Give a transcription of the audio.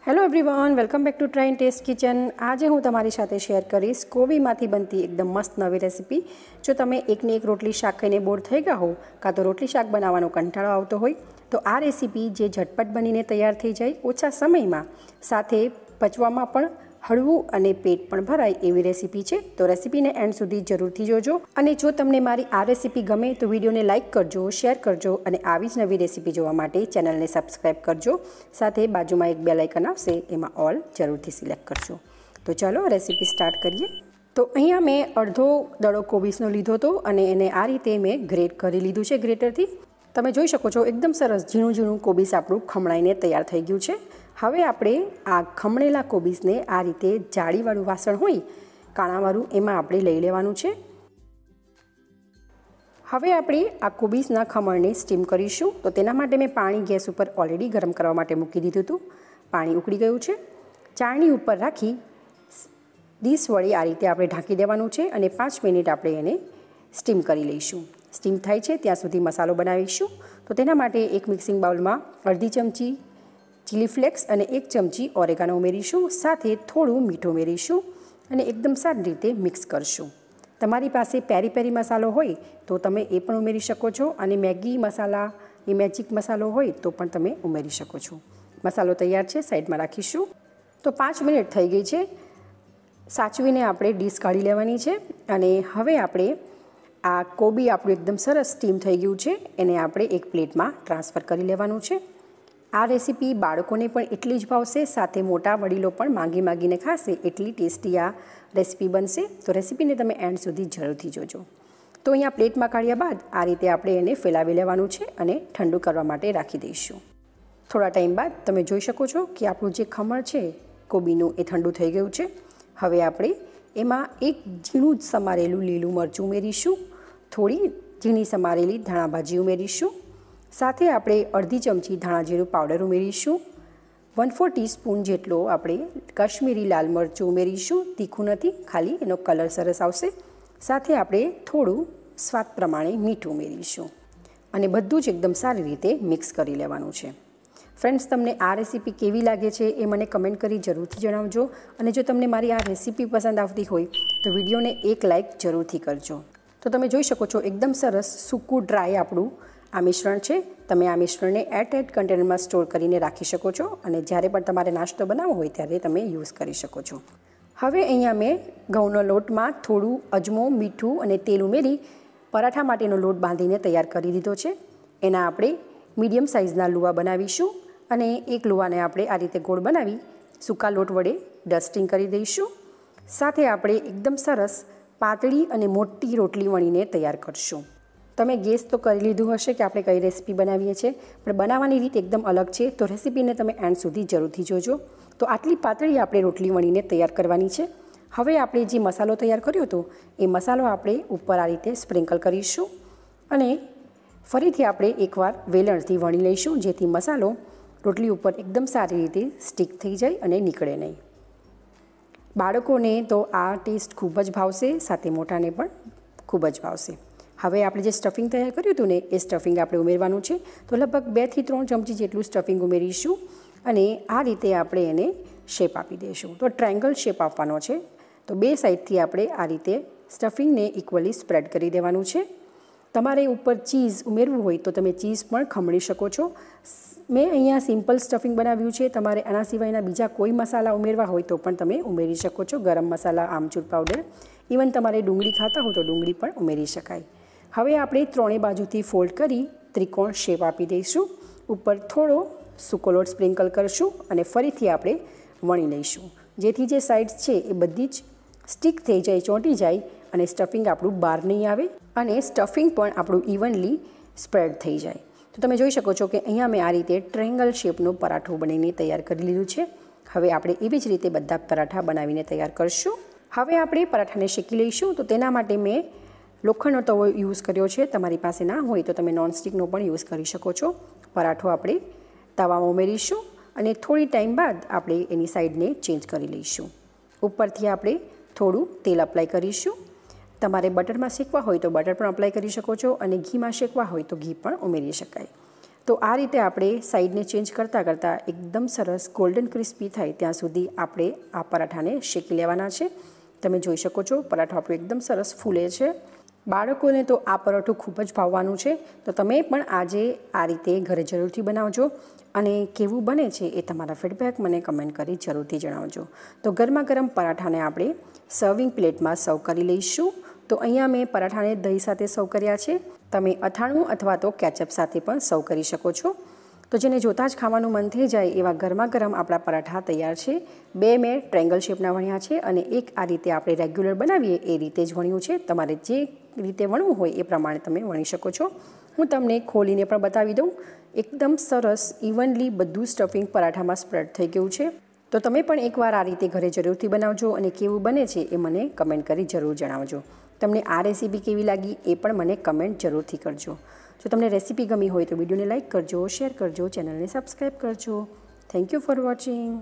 Hello everyone, welcome back to try and test kitchen. आज हूँ तमारी साथे शेर करीश कोबीमांथी बनती एकदम मस्त नवी रेसिपी। जो तमे एकने एक रोटली शाक खाईने बोर थई गया हो का तो रोटली शाक बनाववानो कंटाळो आवतो होय तो आ रेसिपी जे झटपट बनीने तैयार थई जाय ओछा समयमां साथे पचवामां पण हळवुं अने पेट पण भराय एवी रेसिपी छे। तो रेसिपीने एंड सुधी जरूरथी जोजो अने जो तमने मारी आ रेसिपी गमे तो विडियोने लाइक करजो, शेर करजो अने आवी ज नवी रेसिपी जोवा माटे चेनलने सब्सक्राइब करजो। साथे बाजुमां एक बेल आइकन आवशे एमां ऑल जरूरथी सिलेक्ट करजो। तो चलो रेसिपी स्टार्ट करीए। तो अहींया मैं अर्धो दड़ो कोबीसनो लीधो तो अने एने आ रीते मैं ग्रेट करी लीधुं छे ग्रेटरथी। तमे जोई शको छो एकदम सरस झीणुं झीणुं कोबीस आपणुं खमणाईने तैयार थई गयुं छे। हवे आपणे आ खमणेला कोबीसने आ रीते जाळीवाळुं वासण होय काणावाळुं एमां आपणे लई लेवानुं छे। हवे आपणे आ कोबीसना खमणने स्टीम करीशुं। तो तेना माटे मैं पाणी गैस पर ऑलरेडी गरम करवा माटे मूकी दीधुं हतुं। पाणी उकળી गयुं छे। चाळणी उपर राखी ડીશ वडे आ रीते आपणे ढांकी देवानुं छे अने 5 मिनिट आपणे एने स्टीम करी लईशुं। स्टीम थाय छे त्यां सुधी मसालो बनावीशुं। तो तेना माटे एक मिक्सिंग बाउलमां अर्धी चमची चिली फ्लेक्स और 1 चमची ओरेगानो उमेरीशुं। साथे थोड़ुं मीठुं उमेरीशुं अने एकदम सारी रीते मिक्स करशुं। तमारी पासे पेरी पेरी मसालो होय तो तमे ए पण उमेरी शको छो अने मैगी मसाला ए मैजिक मसालो होय तो पण तमे उमेरी शको छो। मसालो तैयार छे, साइड में राखीशुं। तो 5 मिनिट थई गई छे। साचवीने आपणे डीश काढी लेवानी छे अने हवे आपणे आ कोबी आपणुं एकदम सरस स्टीम थई गयुं छे एने आपणे एक प्लेट में ट्रांसफर करी लेवानुं छे। आ रेसिपी बाळकोने पण एटली ज भावशे, साथे मोटा वडीलो पण मांगी मांगीने खाशे एटली टेस्टी आ रेसिपी बनशे। तो रेसिपीने तमे एंड सुधी जरूरथी जोजो। तो अहींया प्लेट में काढ्या बाद आ रीते आपणे एने फैलावी लेवानुं छे अने ठंडू करवा माटे राखी दईशुं। थोड़ा टाइम बाद तमे जोई शको छो कि आपणुं जे खमण छे कोबीनुं ए ठंडू थई गयुं छे। हवे आपणे एमां एक झीणुं समारेલું લીલું મરચું उमेरीशुं, थोड़ी झीणी समारेली धाणा भाजी उमेरीशुं। साथे आपणे अर्धी चमची धाणा जीरुं पाउडर उमेरीशुं। 1/4 टीस्पून जेटलो आपणे काश्मीरी लाल मरचुं उमेरीशुं। तीखું નથી, खाली एनो कलर सरस आवशे। साथे आपणे थोड़ुं स्वाद प्रमाणे मीठुं उमेरीशुं अने बधुं ज एकदम सारी रीते मिक्स करी लेवानुं छे। फ्रेंड्स, तमने आ रेसिपी केवी लागे छे ए मने कमेंट करी जरूरथी जणावजो अने जो तमने मारी आ रेसिपी पसंद आवती होय तो विडियोने एक लाइक जरूरथी करजो। तो तमे जोई शको छो एकदम सरस सूकું ड्राय आपणुं आ मिश्रण है। तमे आ मिश्रण ने एरटाइट कंटेनर में स्टोर करीने राखी शको छो अने ज्यारे पण तमारे नास्तो बनावવો હોય त्यारे तमे यूज करी शको छो। हवे अहींया मैं घऊनो लोट में थोड़ुं अजमो, मीठुं अने तेल उमेरी पराठा माटेनो लोट बांधीने तैयार करी दीधो छे। एना आपणे मीडियम साइजना लुवा बनावीशुं अने एक लुवाने आपणे आ रीते गोळ बनावी सूका लोट वडे डस्टिंग करी दईशुं। साथे आपणे एकदम सरस पातળી अने मोटी रोटली वणीने तैयार करशुं। तमे गेस तो करी लीधुं हशे कि आपणे कई रेसिपी बनावीए छे, पण बनाववानी रीत एकदम अलग छे। तो रेसिपीने तमे एंड सुधी जरूरथी जोजो। तो आटली पातળી आपणे रोटली वणीने तैयार करवानी छे। हवे आपणे जे मसालो तैयार कर्यो हतो ए मसालो आपणे उपर आ रीते स्प्रिंकल करीशुं अने फरीथी आपणे एकवार वेलणथी वणी लईशुं जेथी मसालो रोटली उपर एकदम सारी रीते स्टीक थई जाय अने નીકળે नहीं। बाळकोने तो आ टेस्ट खूब ज भावशे, साथे मोटाने पण खूब ज भावशे। हवे आपणे जे स्टफिंग तैयार कर्युं हतुं ने ए स्टफिंग आपणे उमेरवानुं छे। तो लगभग 2 થી 3 चमची जेटલું स्टफिंग उमेरीशुं अने आ रीते आपणे एने शेप आपी दईशुं। तो ट्रायंगल शेप आपवानो छे। तो 2 साइडथी आपणे आ रीते स्टफिंगने इक्वली स्प्रेड करी देवानुं छे। तमारे उपर चीज उमेरवुं होय तो तमे चीज पण खमणी शको छो। मैं अहींया सिम्पल स्टफिंग बनाव्युं छे। तमारे आना सिवायना बीजा कोई मसाला उमेरवा होय तो पण तमे उमेरी शको छो। गरम मसाला, आमचूर पाउडर, इवन तमारे डુંગળી खाता हो तो डુંગળી पण उमेरी शकाय। हवे आपणे त्रोणे बाजुथी फोल्ड करी त्रिकोण शेप आपी दईशुं। उपर थोड़ो सूको लोट स्प्रिंकल करशुं अने फरीथी आपणे वणी लईशुं जेथी जे साइड्स छे ए बधी ज स्टीक थई जाय, ચોંટી जाय अने स्टफिंग आपणुं बहार नहीं आवे अने स्टफिंग पण आपणुं इवनली स्प्रेड थई जाय। तो तमे जोई शको छो कि अहींया मैं आ रीते ट्रायंगल शेपनो पराठो बनावीने तैयार करी लीधुं छे। हवे आपणे एवी ज रीते बधा पराठा बनावीने तैयार करशुं। हवे आपणे पराठाने शेकी लईशुं। तो तेना माटे मैं लोखंडनो तवो यूज कर्यो छे। तमारी पासे ना होय तो तमे नॉनस्टिकनो पण यूज करी शको छो। पराठो आपणे तवामां उमेरीशुं अने थोड़ी टाइम बाद आपणे एनी साइडने चेन्ज करी लईशुं। उपरथी आपणे थोड़ुं तेल अप्लाय करीशुं। तमारे बटर में शेकवा होय तो बटर पण अप्लाय करी शको छो अने घी में शेकवा होय तो घी पण उमेरी शकाय। તો આ રીતે આપણે સાઈડને ચેન્જ કરતાં કરતાં એકદમ સરસ ગોલ્ડન ક્રિસ્પી થાય ત્યાં સુધી આપણે આ પરાઠાને શેકી લેવાના છે। તમે જોઈ શકો છો પરાઠો આપણો એકદમ સરસ ફૂલે છે। બાળકોને તો આ પરાઠું ખૂબ જ ભાવવાનું છે, તો તમે પણ આજે આ રીતે ઘરે જરૂરથી બનાવજો અને કેવું બને છે એ તમારા ફીડબેક મને કમેન્ટ કરી જરૂરથી જણાવજો। તો ગરમા ગરમ પરાઠાને આપણે સર્વિંગ પ્લેટમાં સર્વ કરી લઈશું। તો અહીંયા મેં પરાઠાને દહીં સાથે સર્વ કર્યા છે, તમે અથાણું અથવા તો કેચઅપ સાથે પણ સર્વ કરી શકો છો। તો જેને જોતાં જ ખાવાનું મન થઈ જાય એવા ગરમા ગરમ આપણા પરાઠા તૈયાર છે। 2 મેં ટ્રાયંગલ શેપના વણ્યા છે અને એક આ રીતે આપણે રેગ્યુલર બનાવીએ એ રીતે જ વણ્યું છે। તમારે જે રીતે વણવું હોય એ પ્રમાણે તમે વણી શકો છો। હું તમને ખોલીને પણ બતાવી દઉં, એકદમ સરસ ઇવનલી બધું સ્ટફિંગ પરાઠામાં સ્પ્રેડ થઈ ગયું છે। તો તમે પણ એકવાર આ રીતે ઘરે જરૂરથી બનાવજો અને કેવું બને છે એ મને કમેન્ટ કરી જરૂર જણાવજો। તમને આ રેસીપી કેવી લાગી એ પણ મને કમેન્ટ જરૂરથી કરજો। જો તમને રેસીપી ગમી હોય તો વિડીયોને લાઇક કરજો, શેર કરજો, ચેનલને સબસ્ક્રાઈબ કરજો। Thank you for watching.